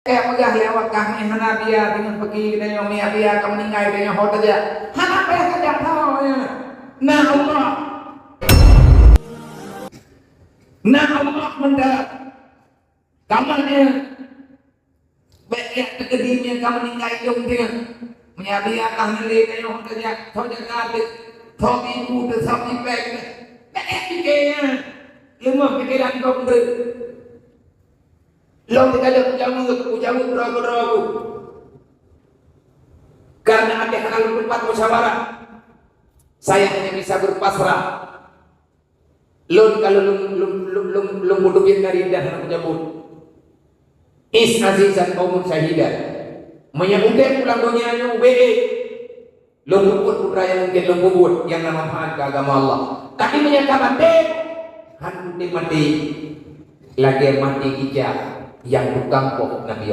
Kayak megah lewat kami Hanabiya dengan pergi dan yang Miyabiya kamu meninggal dan yang hotel dia Hanabiya tidak tahu ya. Nah Allah mendarat kamarnya baiknya tegedinya kamu meninggal yung dia Miyabiya kamu meninggal dan yang hotel dia tahu jangan tahu ibu dan sapi baik baik pikirnya lemah pikiran kau beri Lalu kita jauh ragu-ragu karena ada hal berempat musyawarah. Saya hanya bisa berpasrah. Lalu kalau lu mudupin dari dah menyebut is azizan kaumun syahidan menyebutkan pulang dunianya UBE lembut putra yang mungkin lembut yang nama agama Allah tapi menyatakan hantu mati lagi mati kijak yang tukang kok Nabi